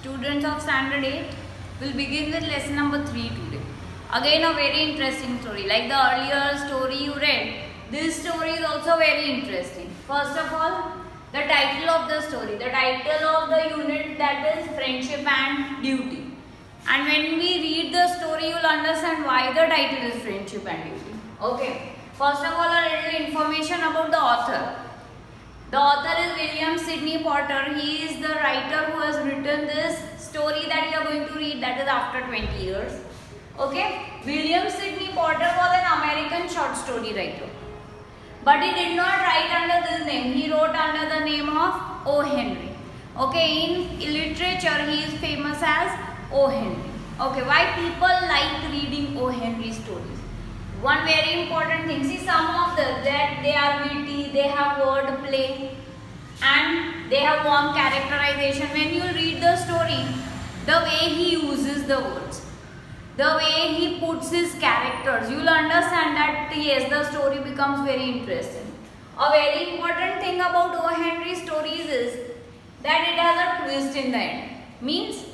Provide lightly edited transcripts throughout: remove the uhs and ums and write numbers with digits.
Students of standard 8 will begin with lesson number 3 today. Again a very interesting story. Like the earlier story you read, this story is also very interesting. First of all, the title of the story. The title of the unit, that is Friendship and Duty. And when we read the story, you will understand why the title is Friendship and Duty. Okay. First of all, a little information about the author. The author is William Sidney Potter. He is the writer who has written this story that you are going to read, that is after 20 years. Okay. William Sidney Potter was an American short story writer. But he did not write under this name. He wrote under the name of O. Henry. Okay. In literature, he is famous as O. Henry. Okay. Why people like reading O. Henry stories? One very important thing, see some of them that they are witty, they have word play and they have warm characterization. When you read the story, the way he uses the words, the way he puts his characters, you will understand that yes, the story becomes very interesting. A very important thing about O. Henry stories is that it has a twist in the end. Means,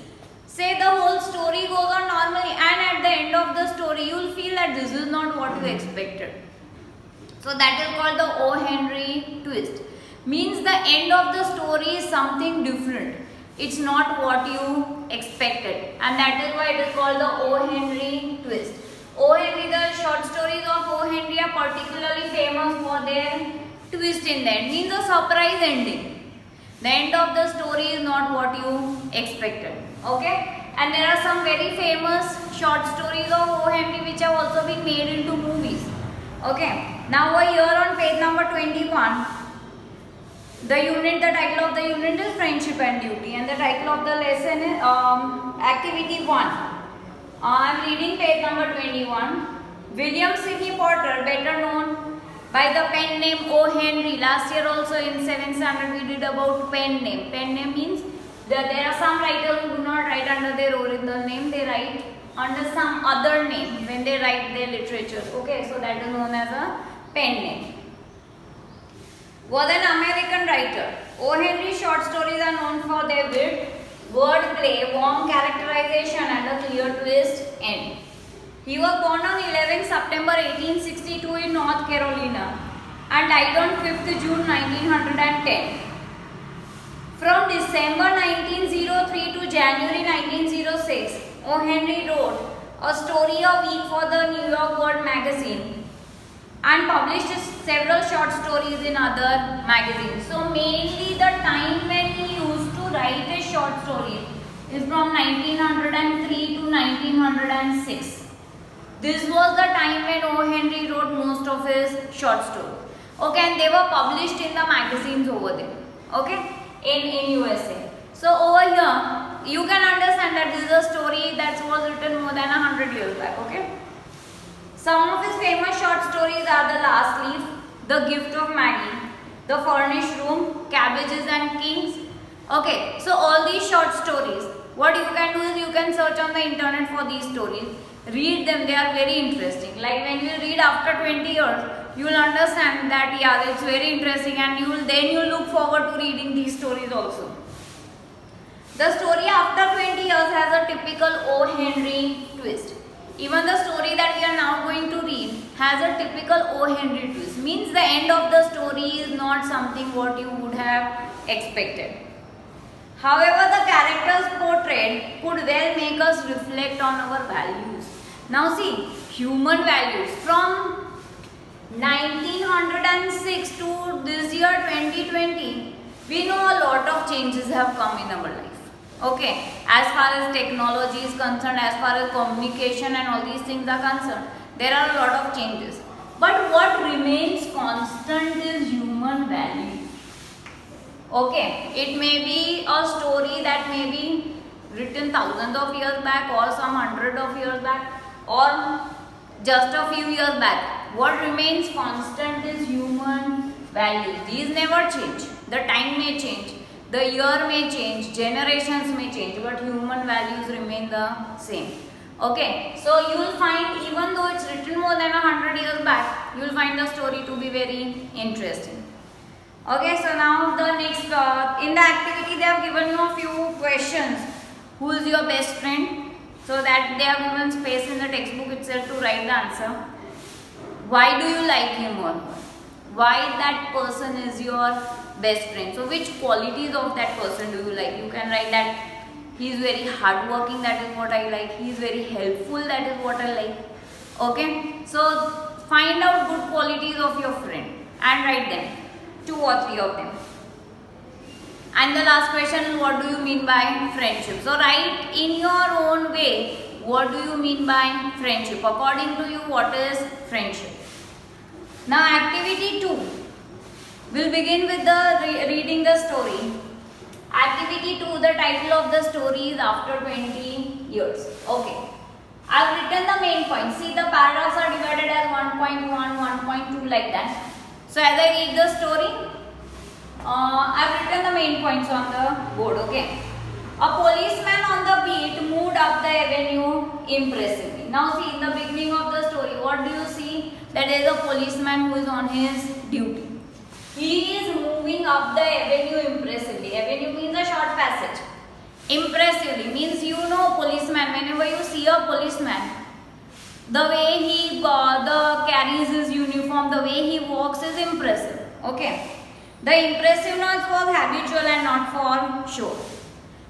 say the whole story goes on normally and at the end of the story you will feel that this is not what you expected. So that is called the O. Henry twist. Means the end of the story is something different. It's not what you expected, and that is why it is called the O. Henry twist. O. Henry, the short stories of O. Henry are particularly famous for their twist in the end. Means a surprise ending. The end of the story is not what you expected. Okay, and there are some very famous short stories of O. Henry which have also been made into movies. Okay, now over here on page number 21, the title of the unit is Friendship and Duty, and the title of the lesson is Activity 1. I am reading page number 21. William Sidney Potter, better known by the pen name O. Henry. Last year also in 7th standard we did about pen name. Pen name means that there are some writers who do not write under their original name, they write under some other name when they write their literature. Okay, so that is known as a pen name. Was an American writer. O. Henry's short stories are known for their wit, wordplay, warm characterization and a clear twist end. He was born on 11 September 1862 in North Carolina and died on 5th June 1910. From December 1903 to January 1906, O. Henry wrote a story a week for the New York World magazine and published several short stories in other magazines. So mainly the time when he used to write a short story is from 1903 to 1906. This was the time when O. Henry wrote most of his short stories. Okay, and they were published in the magazines over there. Okay. In USA. So over here, you can understand that this is a story that was written more than 100 years back. Okay. Some of his famous short stories are The Last Leaf, The Gift of Maggie, The Furnished Room, Cabbages and Kings. Okay. So all these short stories, what you can do is you can search on the internet for these stories. Read them, they are very interesting. Like when you read after 20 years, you will understand that yeah, it's very interesting, and you will look forward to reading these stories also. The story after 20 years has a typical O. Henry twist. Even the story that we are now going to read has a typical O. Henry twist. Means the end of the story is not something what you would have expected. However, the characters portrayed could well make us reflect on our values. Now see, human values from 1906 to this year 2020, we know a lot of changes have come in our life. Okay, as far as technology is concerned, as far as communication and all these things are concerned, there are a lot of changes. But what remains constant is human value. Okay, it may be a story that may be written thousands of years back or some hundred of years back or just a few years back. What remains constant is human values. These never change. The time may change, the year may change, generations may change, but human values remain the same. Okay, so you will find, even though it's written more than 100 years back, you will find the story to be very interesting. Okay, so now the next, in the activity they have given you a few questions Who is your best friend? So that they have given space in the textbook itself to write the answer. Why do you like him or her? Why that person is your best friend? So which qualities of that person do you like? You can write that he is very hardworking, that is what I like. He is very helpful, that is what I like. Okay. So find out good qualities of your friend and write them. 2 or 3 of them. And the last question, what do you mean by friendship? So write in your own way, what do you mean by friendship? According to you, what is friendship? Now activity 2. We'll begin with the reading the story. Activity 2, the title of the story is After 20 Years. Okay. I've written the main points. See, the paragraphs are divided as 1.1, 1.2 like that. So as I read the story, I've written the main points on the board. Okay. A policeman on the beat moved up the avenue impressively. Now see, in the beginning of the story, what do you see? That there is a policeman who is on his duty. He is moving up the avenue impressively. Avenue means a short passage. Impressively means, you know, policeman. Whenever you see a policeman, the way he carries his uniform, the way he walks is impressive. Okay. The impressiveness was habitual and not for show.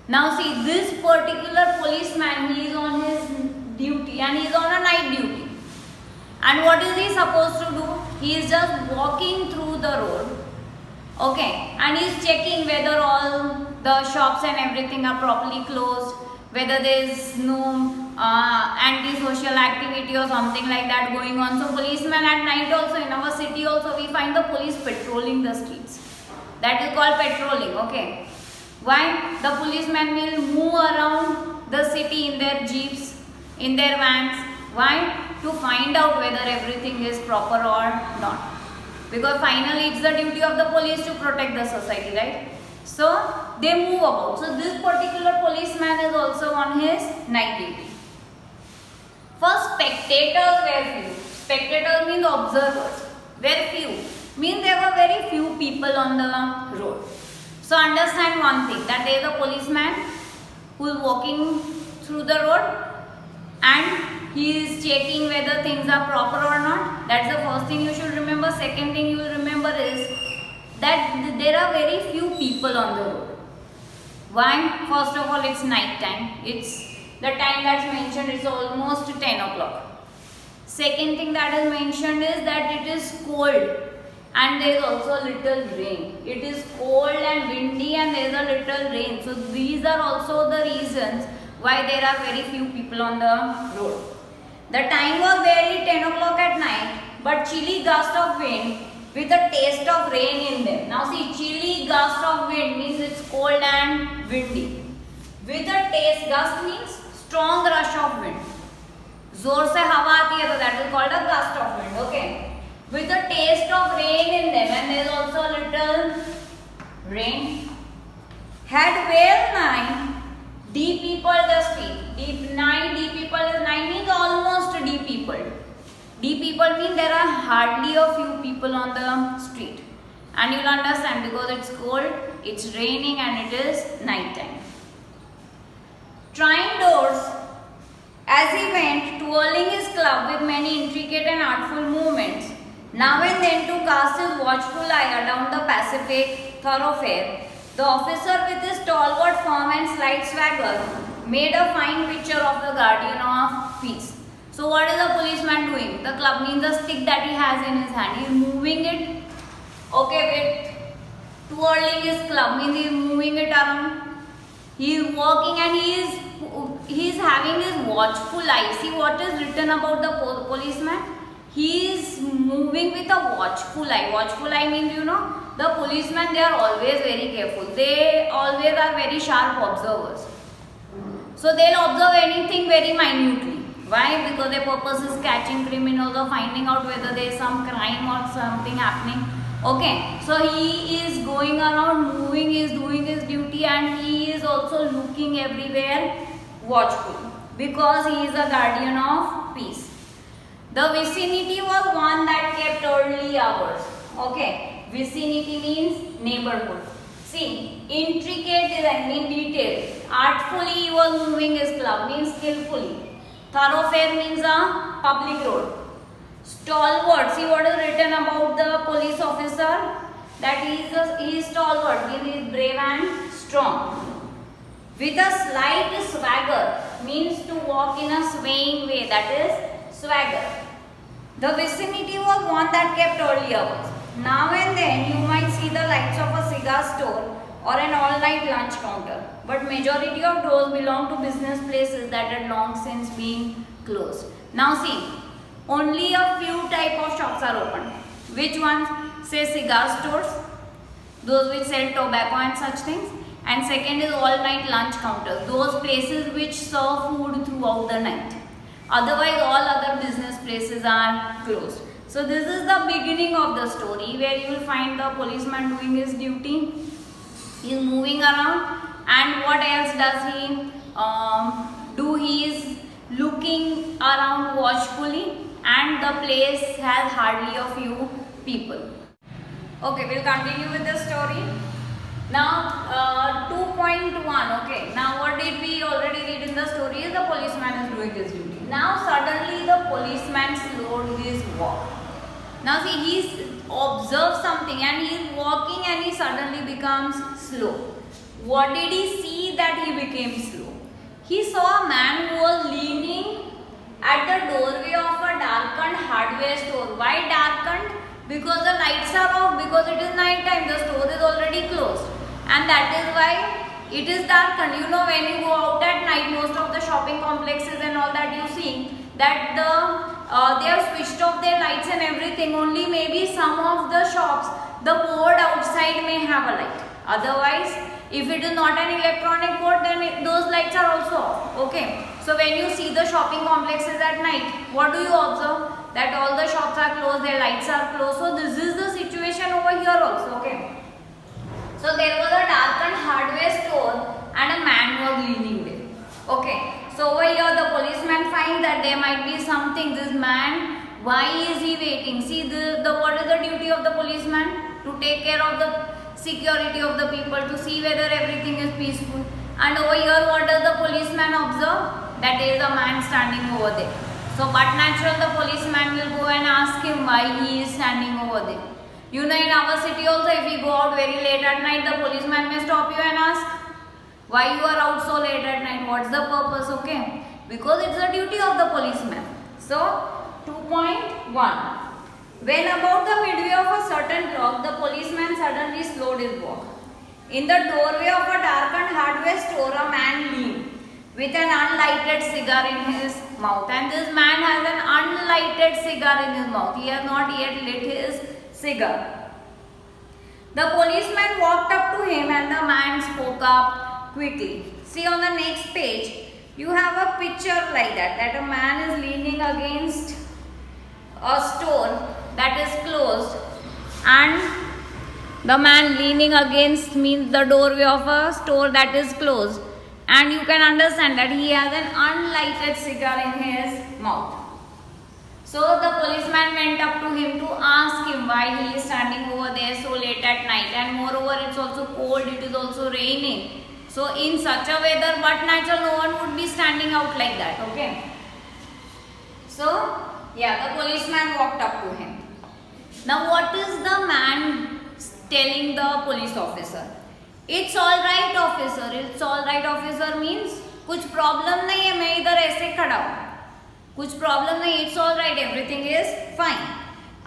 Now see, this particular policeman, he is on his duty and he is on a night duty. And what is he supposed to do? He is just walking through the road. Okay. And he is checking whether all the shops and everything are properly closed, whether there is no anti-social activity or something like that going on. So policemen at night also, in our city also, we find the police patrolling the streets. That is called patrolling. Okay. Why? The policemen will move around the city in their jeeps, in their vans. Why? To find out whether everything is proper or not. Because finally it's the duty of the police to protect the society, right? So they move about. So this particular policeman is also on his night duty. First, spectators were few. Spectators means observers. Were few. Means there were very few people on the road. So understand one thing, that there is a policeman who is walking through the road and he is checking whether things are proper or not. That's the first thing you should remember. Second thing you will remember is that there are very few people on the road. Why? First of all, it's night time. It's the time that's mentioned is almost 10 o'clock. Second thing that is mentioned is that it is cold and there is also a little rain. It is cold and windy and there is a little rain. So these are also the reasons why there are very few people on the road. The time was barely 10 o'clock at night, but chilly gust of wind with a taste of rain in them. Now see, chilly gust of wind means it's cold and windy. With a taste, gust means strong rush of wind. जोर से हवा आती है, तो that is called a gust of wind. Okay. With a taste of rain in them, and there is also a little rain. Had well nigh de-peopled the street. De-peopled is 9 means almost de-peopled. De-peopled means there are hardly a few people on the street. And you will understand because it's cold, it's raining and it is night time. Trying doors as he went, twirling his club with many intricate and artful movements, now and then to cast his watchful eye down the Pacific thoroughfare, the officer with his stalwart form and slight swagger made a fine picture of the guardian of peace. So what is the policeman doing? The club means the stick that he has in his hand. He is moving it, okay, with twirling his club means he is moving it around. He is walking and he is having his watchful eye. See what is written about the policeman? He is moving with a watchful eye. Watchful eye means, you know, the policemen, they are always very careful. They always are very sharp observers. So they will observe anything very minutely. Why? Because their purpose is catching criminals or finding out whether there is some crime or something happening. Okay, so he is going around, moving, he is doing his duty and he is also looking everywhere watchful because he is a guardian of peace. The vicinity was one that kept early hours. Okay, vicinity means neighborhood. See, intricate design means detail. Artfully he was moving his club means skillfully. Thoroughfare means a public road. Stalwart, see what is written about the police officer, that he is stalwart means he is brave and strong. With a slight swagger means to walk in a swaying way, that is swagger. The vicinity was one that kept early hours. Now and then you might see the lights of a cigar store or an all-night lunch counter, but majority of those belong to business places that had long since been closed. Now see, only a few type of shops are open. Which ones? Say cigar stores, those which sell tobacco and such things. And second is all-night lunch counters, those places which serve food throughout the night. Otherwise, all other business places are closed. So this is the beginning of the story, where you will find the policeman doing his duty. He is moving around, and what else does he do? He is looking around watchfully, and the place has hardly a few people. Okay, we'll continue with the story. Now 2.1. okay, now what did we already read in the story is the policeman is doing his duty. Now suddenly the policeman slowed his walk. Now see, he's observed something and he is walking and he suddenly becomes slow. What did he see that he became slow? He saw a man who was leaning at the doorway of a darkened hardware store. Why darkened? Because the lights are off, because it is night time, the store is already closed. And that is why it is darkened. You know, when you go out at night, most of the shopping complexes and all that you see, that they have switched off their lights and everything. Only maybe some of the shops, the board outside may have a light. Otherwise, if it is not an electronic board, then those lights are also off. Okay. So when you see the shopping complexes at night, what do you observe? That all the shops are closed, their lights are closed. So this is the situation over here also. Okay. So there was a darkened hardware store and a man was leaning there. Okay. So over here the policeman finds that there might be something. This man, why is he waiting? See, what is the duty of the policeman? To take care of the security of the people, to see whether everything is peaceful. And over here what does the policeman observe? That there is a man standing over there. So but natural, the policeman will go and ask him why he is standing over there. You know, in our city also, if we go out very late at night, the policeman may stop you and ask, why you are out so late at night? What's the purpose? Okay. Because it's the duty of the policeman. So 2.1. When about the midway of a certain block, the policeman suddenly slowed his walk. In the doorway of a darkened hardware store, a man leaned with an unlighted cigar in his mouth. And this man has an unlighted cigar in his mouth. He has not yet lit his cigar. The policeman walked up to him and the man spoke up quickly. See, on the next page, you have a picture like that a man is leaning against a store that is closed, and the man leaning against means the doorway of a store that is closed, and you can understand that he has an unlighted cigar in his mouth. So the policeman went up to him to ask him why he is standing over there so late at night, and moreover it's also cold, it is also raining. So in such a weather, but natural, no one would be standing out like that. Okay. So yeah, the policeman walked up to him. Now what is the man telling the police officer? It's all right officer. It's all right officer means कुछ problem नहीं है, मैं इधर ऐसे खड़ा हूँ, कुछ problem नहीं, it's all right, everything is fine.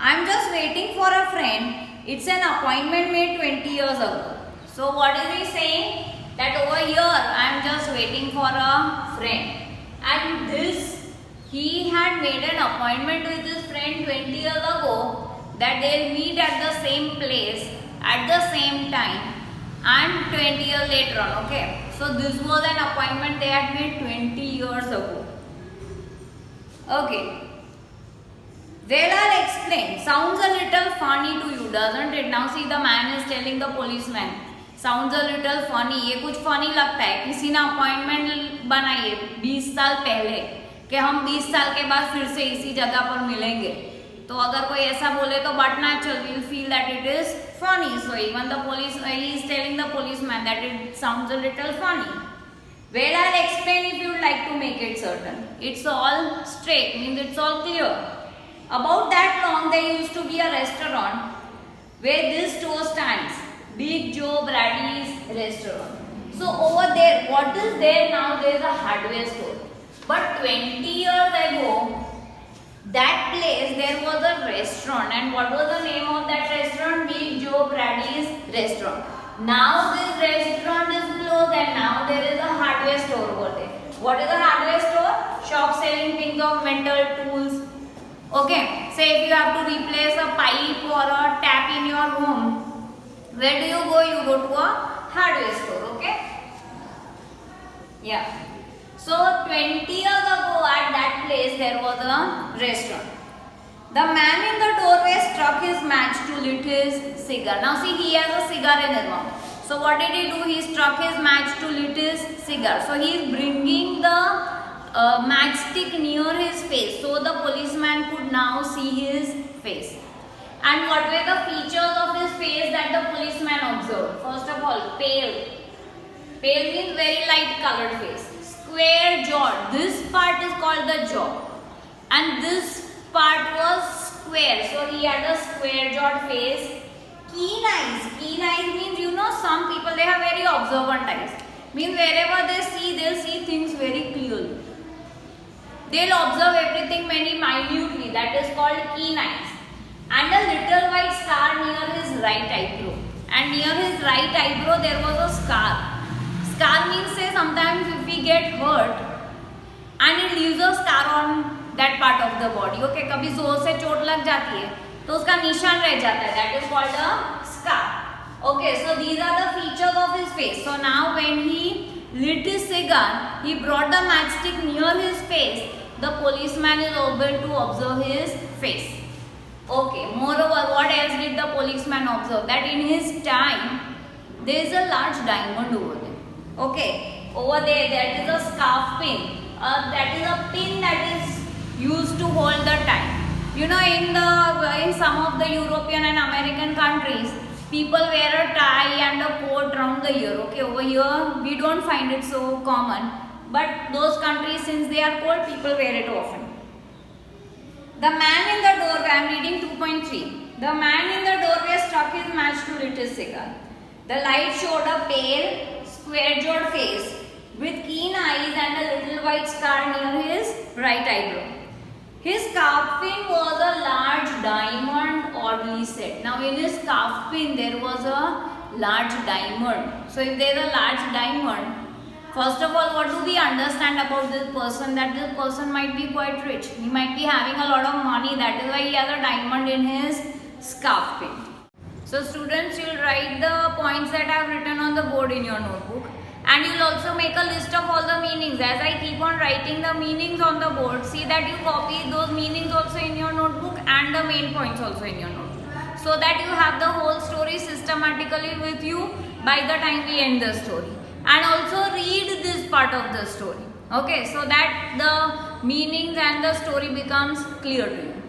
I'm just waiting for a friend. It's an appointment made 20 years ago. So what is he saying? That over here I'm just waiting for a friend. And this, he had made an appointment with his friend 20 years ago that they'll meet at the same place at the same time and 20 years later on. Okay. So this was an appointment they had made 20 years ago. Okay. Well, I'll explain. Sounds a little funny to you, doesn't it? Now see, the man is telling the policeman. Sounds a little funny. ये कुछ funny लगता है. किसी ने appointment बनाई है 20 साल पहले कि हम 20 साल के बाद फिर से इसी जगह पर मिलेंगे. तो अगर कोई ऐसा बोले तो but natural we'll feel that it is funny. So even the police he is telling the policeman that it sounds a little funny. Well, I'll explain if you'd like to make it certain. It's all straight, means it's all clear. About that long there used to be a restaurant where this store stands, Big Joe Brady's restaurant. So over there, what is there now? There is a hardware store. But 20 years ago, that place there was a restaurant, and what was the name of that restaurant? Big Joe Brady's restaurant. Now this restaurant is closed and now there is a hardware store over there. What is a hardware store? Shop selling things of metal tools. Okay, say if you have to replace a pipe or a tap in your home, where do you go? You go to a hardware store. Okay. Yeah. So 20 years ago at that place there was a restaurant. The man in the doorway struck his match to lit his cigar. Now see, he has a cigar in his mouth. So what did he do? He struck his match to lit his cigar. So he is bringing the matchstick near his face, so the policeman could now see his face. And what were the features of his face that the policeman observed? First of all, pale. Pale means very light colored face. Square jaw. This part is called the jaw. And this part was square. So he had a square jawed face. Keen eyes. Keen eyes means, you know, some people they have very observant eyes. Means wherever they see, they'll see things very clearly. They'll observe everything very minutely. That is called keen eyes. And a little white scar near his right eyebrow. And near his right eyebrow there was a scar. Scar means, say, sometimes if we get hurt and it leaves a scar on that part of the body. Okay, कभी जोर से चोट लग जाती है तो उसका निशान रह जाता है. That is called a scar. Okay, so these are the features of his face. So now when he lit his cigar, he brought the matchstick near his face. The policeman is able to observe his face. Okay, moreover, what else did the policeman observe? That in his tie, there is a large diamond over there. Okay, over there, that is a scarf pin. That is a pin that is used to hold the tie. You know, in some of the European and American countries, people wear a tie and a coat round the ear. Okay, over here we don't find it so common, but those countries, since they are cold, people wear it often. The man in the doorway, I am reading 2.3. The man in the doorway struck his match to lit his cigar. The light showed a pale, square-jawed face with keen eyes and a little white scar near his right eyebrow. His scarf pin was a large diamond oddly set. Now in his scarf pin there was a large diamond. So if there is a large diamond, first of all, what do we understand about this person? That this person might be quite rich. He might be having a lot of money. That is why he has a diamond in his scarf pin. So students, you will write the points that I have written on the board in your notebook. And you will also make a list of all the meanings. As I keep on writing the meanings on the board, see that you copy those meanings also in your notebook and the main points also in your notebook. So that you have the whole story systematically with you by the time we end the story. And also read this part of the story. Okay, so that the meanings and the story becomes clear to you.